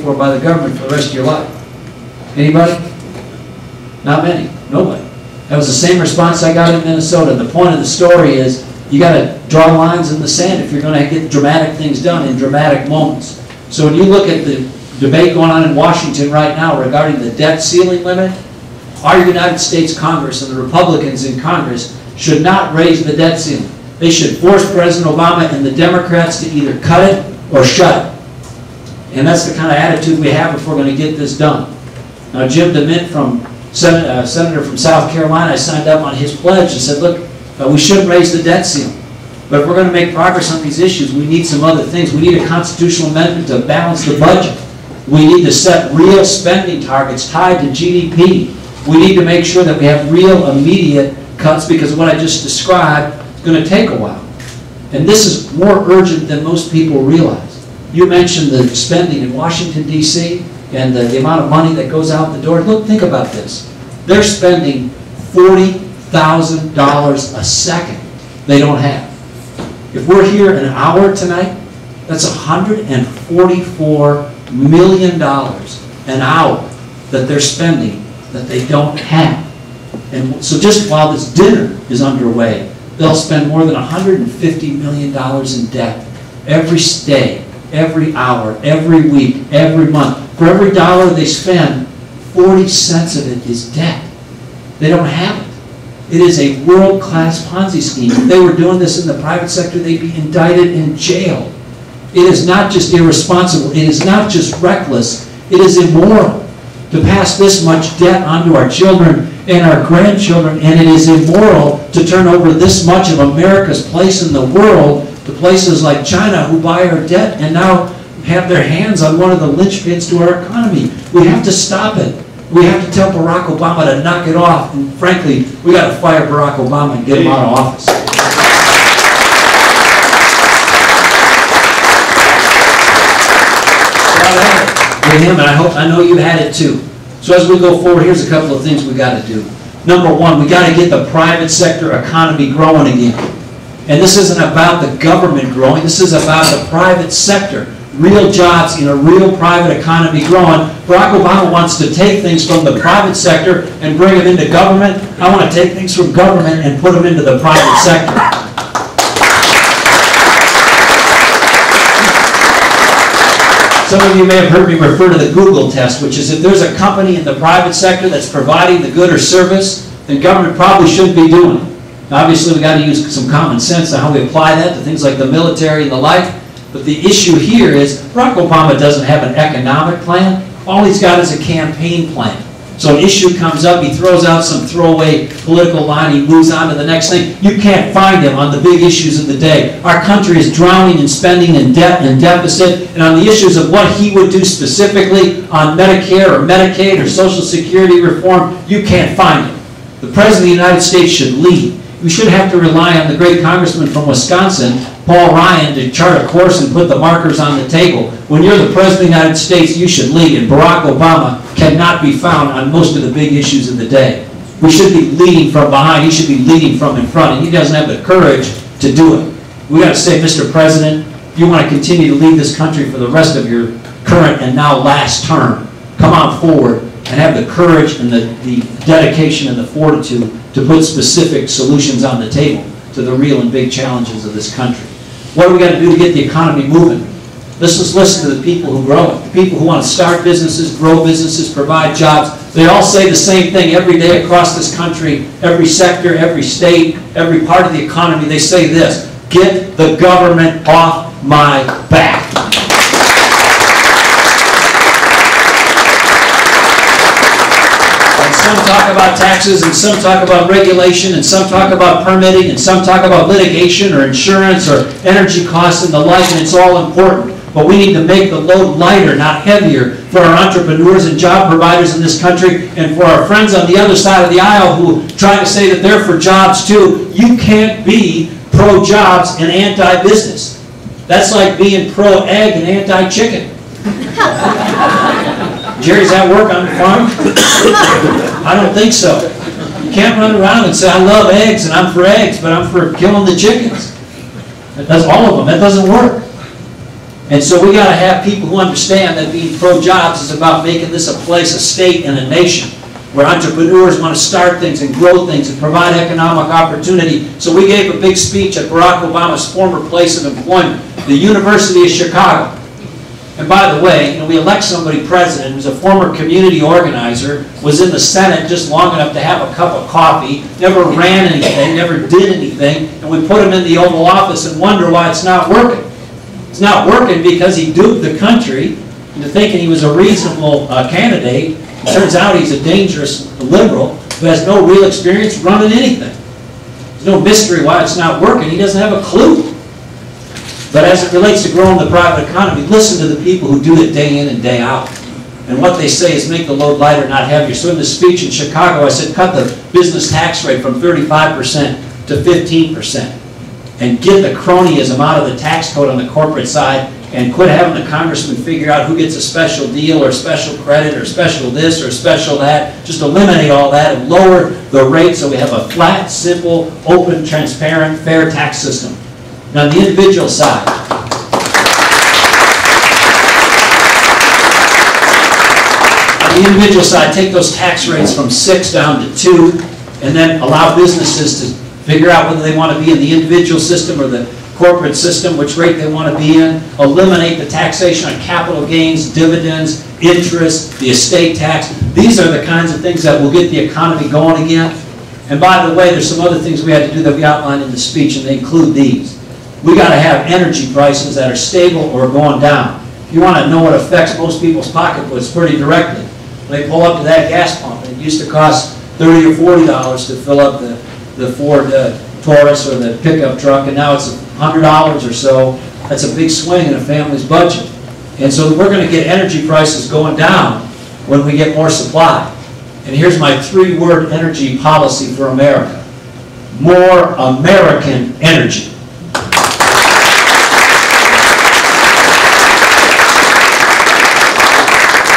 for by the government for the rest of your life? Anybody? Not many. Nobody. That was the same response I got in Minnesota. The point of the story is you got to draw lines in the sand if you're going to get dramatic things done in dramatic moments. So when you look at the debate going on in Washington right now regarding the debt ceiling limit, our United States Congress and the Republicans in Congress should not raise the debt ceiling. They should force President Obama and the Democrats to either cut it or shut it. And that's the kind of attitude we have if we're going to get this done. Now, Jim DeMint, Senator from South Carolina, I signed up on his pledge and said, look, we shouldn't raise the debt ceiling. But if we're going to make progress on these issues, we need some other things. We need a constitutional amendment to balance the budget. We need to set real spending targets tied to GDP. We need to make sure that we have real immediate cuts, because what I just described is going to take a while. And this is more urgent than most people realize. You mentioned the spending in Washington, D.C., and the amount of money that goes out the door. Look, think about this. They're spending $40,000 a second they don't have. If we're here an hour tonight, that's $144 million an hour that they're spending that they don't have. And so just while this dinner is underway, they'll spend more than $150 million in debt every day, every hour, every week, every month. For every dollar they spend, 40 cents of it is debt. They don't have it. It is a world-class Ponzi scheme. If they were doing this in the private sector, they'd be indicted and jailed. It is not just irresponsible. It is not just reckless. It is immoral to pass this much debt onto our children and our grandchildren, and it is immoral to turn over this much of America's place in the world to places like China, who buy our debt and now have their hands on one of the linchpins to our economy. We have to stop it. We have to tell Barack Obama to knock it off. And frankly, we got to fire Barack Obama and get him out of office. With him, and I know you had it too. So as we go forward, here's a couple of things we got to do. Number one, we got to get the private sector economy growing again. And this isn't about the government growing. This is about the private sector. Real jobs in a real private economy growing. Barack Obama wants to take things from the private sector and bring them into government. I want to take things from government and put them into the private sector. Some of you may have heard me refer to the Google test, which is if there's a company in the private sector that's providing the good or service, then government probably shouldn't be doing it. Now, obviously, we've got to use some common sense on how we apply that to things like the military and the like. But the issue here is Barack Obama doesn't have an economic plan. All he's got is a campaign plan. So an issue comes up, he throws out some throwaway political line, he moves on to the next thing. You can't find him on the big issues of the day. Our country is drowning in spending and debt and deficit, and on the issues of what he would do specifically on Medicare or Medicaid or Social Security reform, you can't find him. The President of the United States should lead. We should have to rely on the great congressman from Wisconsin, Paul Ryan, to chart a course and put the markers on the table. When you're the President of the United States, you should lead, and Barack Obama cannot be found on most of the big issues of the day. We should be leading from behind. He should be leading from in front, and he doesn't have the courage to do it. We got to say, Mr. President, if you want to continue to lead this country for the rest of your current and now last term, come on forward and have the courage and the dedication and the fortitude to put specific solutions on the table to the real and big challenges of this country. What do we got to do to get the economy moving? Let's just listen to the people who grow it. The people who want to start businesses, grow businesses, provide jobs. They all say the same thing every day across this country, every sector, every state, every part of the economy. They say this: get the government off my back. Some talk about taxes, and some talk about regulation, and some talk about permitting, and some talk about litigation or insurance or energy costs and the like, and it's all important. But we need to make the load lighter, not heavier, for our entrepreneurs and job providers in this country, and for our friends on the other side of the aisle who try to say that they're for jobs too. You can't be pro-jobs and anti-business. That's like being pro-egg and anti-chicken. Jerry's at work on the farm? I don't think so. You can't run around and say, I love eggs and I'm for eggs, but I'm for killing the chickens. That's all of them. That doesn't work. And so we got to have people who understand that being pro-jobs is about making this a place, a state, and a nation where entrepreneurs want to start things and grow things and provide economic opportunity. So we gave a big speech at Barack Obama's former place of employment, the University of Chicago. And by the way, we elect somebody president who's a former community organizer, was in the Senate just long enough to have a cup of coffee, never ran anything, never did anything, and we put him in the Oval Office and wonder why it's not working. It's not working because he duped the country into thinking he was a reasonable candidate. It turns out he's a dangerous liberal who has no real experience running anything. There's no mystery why it's not working. He doesn't have a clue. But as it relates to growing the private economy, listen to the people who do it day in and day out. And what they say is make the load lighter, not heavier. So in the speech in Chicago, I said cut the business tax rate from 35% to 15%. And get the cronyism out of the tax code on the corporate side and quit having the congressman figure out who gets a special deal or special credit or special this or special that. Just eliminate all that and lower the rate so we have a flat, simple, open, transparent, fair tax system. Now, on the individual side, take those tax rates from 6 down to 2, and then allow businesses to figure out whether they want to be in the individual system or the corporate system, which rate they want to be in. Eliminate the taxation on capital gains, dividends, interest, the estate tax. These are the kinds of things that will get the economy going again. And by the way, there's some other things we had to do that we outlined in the speech, and they include these. We got to have energy prices that are stable or going down. If you want to know what affects most people's pocketbooks pretty directly, they pull up to that gas pump. It used to cost $30 or $40 to fill up the Ford Taurus or the pickup truck, and now it's $100 or so. That's a big swing in a family's budget. And so we're going to get energy prices going down when we get more supply. And here's my 3-word energy policy for America. More American energy.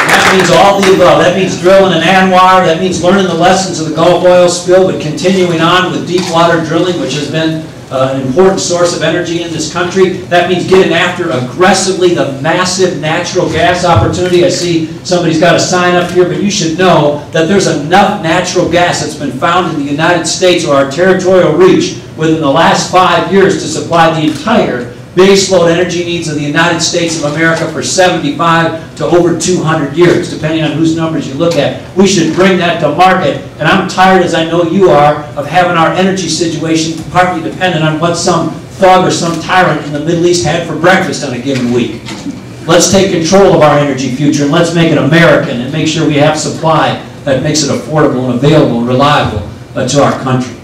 That means all the above. That means drilling in Anwar. That means learning the lessons of the Gulf oil spill, but continuing on with deep water drilling, which has been an important source of energy in this country. That means getting after aggressively the massive natural gas opportunity. I see somebody's got a sign up here, but you should know that there's enough natural gas that's been found in the United States or our territorial reach within the last 5 years to supply the entire baseload energy needs of the United States of America for 75 to over 200 years, depending on whose numbers you look at. We should bring that to market, and I'm tired, as I know you are, of having our energy situation partly dependent on what some thug or some tyrant in the Middle East had for breakfast on a given week. Let's take control of our energy future, and let's make it American, and make sure we have supply that makes it affordable and available and reliable to our country.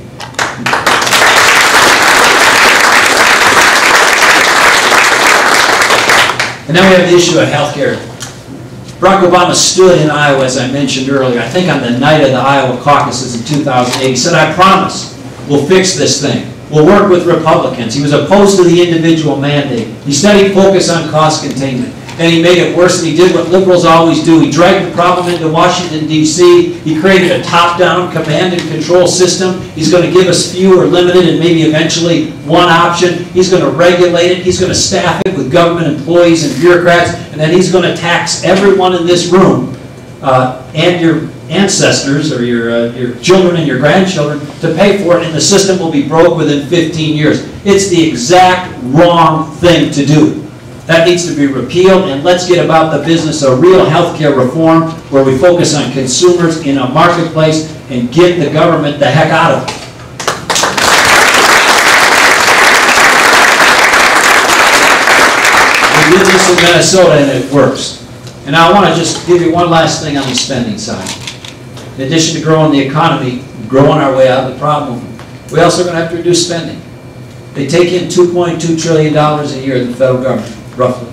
And then we have the issue of health care. Barack Obama stood in Iowa, as I mentioned earlier, I think on the night of the Iowa caucuses in 2008. He said, I promise we'll fix this thing. We'll work with Republicans. He was opposed to the individual mandate. He said he'd focus on cost containment. And he made it worse, and he did what liberals always do. He dragged the problem into Washington, D.C. He created a top-down command and control system. He's going to give us few or limited and maybe eventually one option. He's going to regulate it. He's going to staff it with government employees and bureaucrats. And then he's going to tax everyone in this room and your ancestors or your children and your grandchildren to pay for it, and the system will be broke within 15 years. It's the exact wrong thing to do. That needs to be repealed, and let's get about the business of real health care reform where we focus on consumers in a marketplace and get the government the heck out of it. We did this in Minnesota and it works. And I want to just give you one last thing on the spending side. In addition to growing the economy, growing our way out of the problem, we also are going to have to reduce spending. They take in $2.2 trillion a year, the federal government, roughly.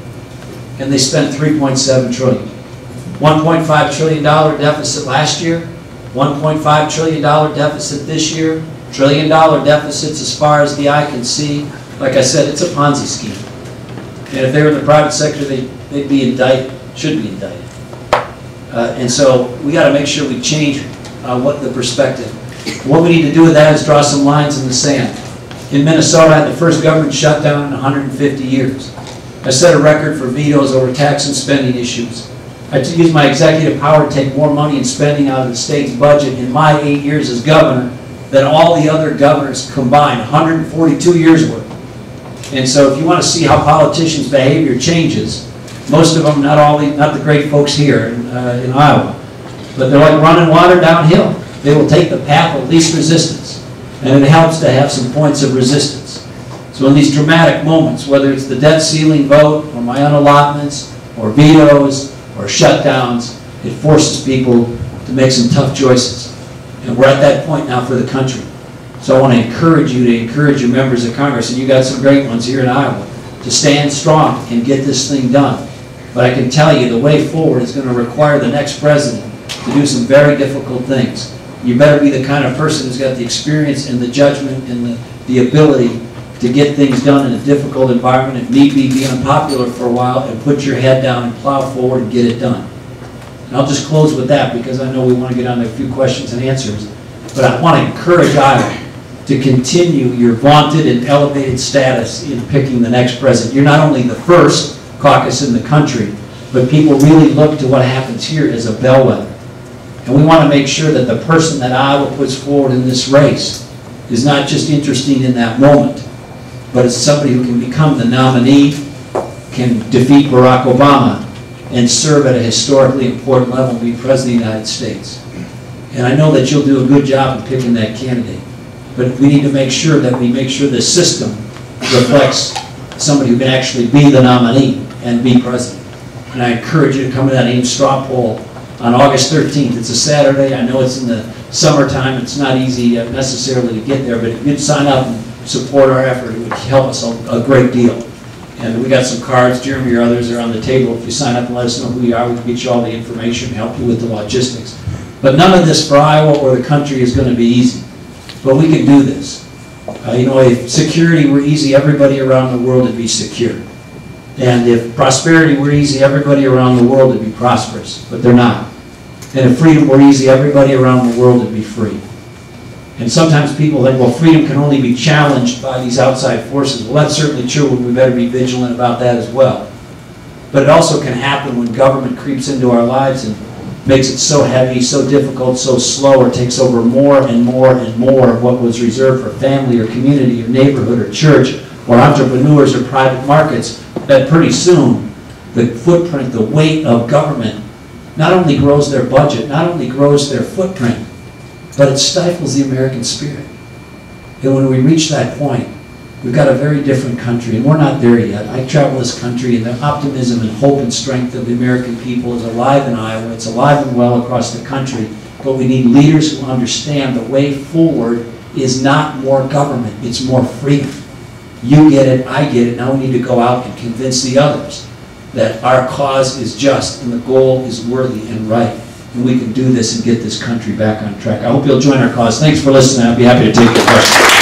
And they spent $3.7 trillion. $1.5 trillion deficit last year, $1.5 trillion deficit this year, $1 trillion deficits as far as the eye can see. Like I said, it's a Ponzi scheme. And if they were in the private sector, they'd be indicted, should be indicted. And so we got to make sure we change what the perspective. What we need to do with that is draw some lines in the sand. In Minnesota, I had the first government shutdown in 150 years. I set a record for vetoes over tax and spending issues. I used my executive power to take more money and spending out of the state's budget in my 8 years as governor than all the other governors combined, 142 years worth. And so if you want to see how politicians' behavior changes, most of them, not the great folks here in Iowa, but they're like running water downhill. They will take the path of least resistance. And it helps to have some points of resistance. So in these dramatic moments, whether it's the debt ceiling vote, or my unallotments, or vetoes, or shutdowns, it forces people to make some tough choices. And we're at that point now for the country. So I want to encourage you to encourage your members of Congress, and you got some great ones here in Iowa, to stand strong and get this thing done. But I can tell you the way forward is going to require the next president to do some very difficult things. You better be the kind of person who's got the experience and the judgment and the ability to get things done in a difficult environment, and maybe be unpopular for a while, and put your head down and plow forward and get it done. And I'll just close with that, because I know we want to get on to a few questions and answers. But I want to encourage Iowa to continue your vaunted and elevated status in picking the next president. You're not only the first caucus in the country, but people really look to what happens here as a bellwether. And we want to make sure that the person that Iowa puts forward in this race is not just interesting in that moment, but it's somebody who can become the nominee, can defeat Barack Obama, and serve at a historically important level and be President of the United States. And I know that you'll do a good job in picking that candidate. But we need to make sure that we make sure the system reflects somebody who can actually be the nominee and be president. And I encourage you to come to that Ames straw poll on August 13th. It's a Saturday. I know it's in the summertime. It's not easy necessarily to get there, but if you'd sign up and support our effort, it would help us a great deal. And we got some cards. Jeremy or others are on the table. If you sign up and let us know who you are, we can get you all the information and help you with the logistics. But none of this for Iowa or the country is going to be easy. But we can do this. You know, if security were easy, everybody around the world would be secure. And if prosperity were easy, everybody around the world would be prosperous. But they're not. And if freedom were easy, everybody around the world would be free. And sometimes people think, well, freedom can only be challenged by these outside forces. Well, that's certainly true, and we better be vigilant about that as well. But it also can happen when government creeps into our lives and makes it so heavy, so difficult, so slow, or takes over more and more and more of what was reserved for family or community or neighborhood or church or entrepreneurs or private markets, that pretty soon the footprint, the weight of government not only grows their budget, not only grows their footprint, but it stifles the American spirit. And when we reach that point, we've got a very different country, and we're not there yet. I travel this country, and the optimism and hope and strength of the American people is alive in Iowa. It's alive and well across the country. But we need leaders who understand the way forward is not more government, it's more freedom. You get it, I get it. Now we need to go out and convince the others that our cause is just and the goal is worthy and right. And we can do this and get this country back on track. I hope you'll join our cause. Thanks for listening. I'll be happy to take your questions.